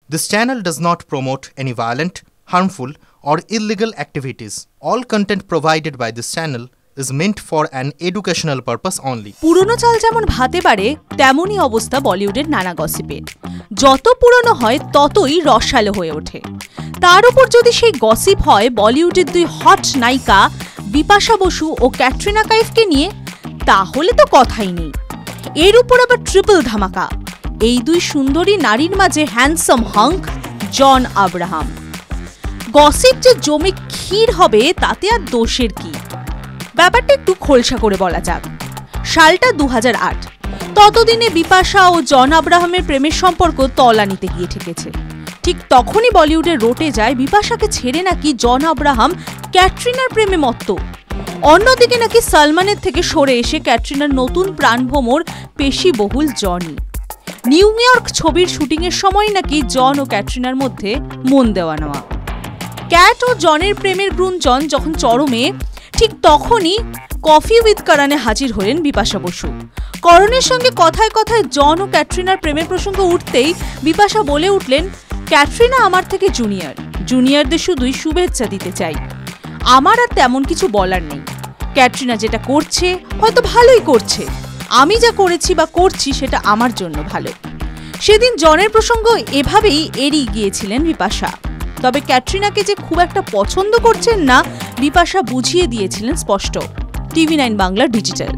This channel does not promote any violent, harmful, or illegal activities. All content provided by this channel is meant for an educational purpose only. পুরনো চাল যেমন ভাতে বাড়ে তেমনই অবস্থা বলিউডের নানা গসিপের। যত পুরনো হয় ততই রসালো হয়ে ওঠে। তার উপর যদি সেই গসিপ হয় বলিউডের দুই হট নায়িকা বিপাশা বসু ও ক্যাটরিনা কাইফকে নিয়ে, তাহলে তো কথাই নেই। এর উপর আবার ট্রিপল ধামাকা, এই দুই সুন্দরী নারীর মাঝে হ্যান্ডসাম হাঙ্ক জন আব্রাহাম। গসিপ যে জমে ক্ষীর হবে তাতে আর দোষের কি? ব্যাপারটা একটু খোলসা করে বলা যাক। সালটা 2008। ততদিনে বিপাশা ও জন আব্রাহামের প্রেমের সম্পর্ক তলানিতে গিয়ে ঠেকেছে। ঠিক তখনই বলিউডে রটে যায় বিপাশাকে ছেড়ে নাকি জন আব্রাহাম ক্যাটরিনার প্রেমে মত্ত। অন্যদিকে নাকি সালমানের থেকে সরে এসে ক্যাটরিনার নতুন প্রাণভ্রমর পেশিবহুল জনি। নিউ ইয়র্ক ছবির শুটিংয়ের সময় নাকি জন ও ক্যাটরিনার মধ্যে মন দেওয়া নেওয়া। ক্যাট ও জনের প্রেমের গুঞ্জন যখন চরমে, ঠিক তখনই কফি উইথ করণে হাজির হলেন বিপাশা বসু। করণের সঙ্গে কথায় কথায় জন ও ক্যাটরিনার প্রেমের প্রসঙ্গ উঠতেই বিপাশা বলে উঠলেন, ক্যাটরিনা আমার থেকে জুনিয়র, জুনিয়রদের শুধুই শুভেচ্ছা দিতে চাই, আমার আর তেমন কিছু বলার নেই। ক্যাটরিনা যেটা করছে হয়তো ভালোই করছে, আমি যা করেছি বা করছি সেটা আমার জন্য ভালো। সেদিন জনের প্রসঙ্গ এভাবেই এড়িয়ে গিয়েছিলেন বিপাশা। তবে ক্যাটরিনাকে যে খুব একটা পছন্দ করছেন না বিপাশা বুঝিয়ে দিয়েছিলেন স্পষ্ট। TV9 Bangla digital.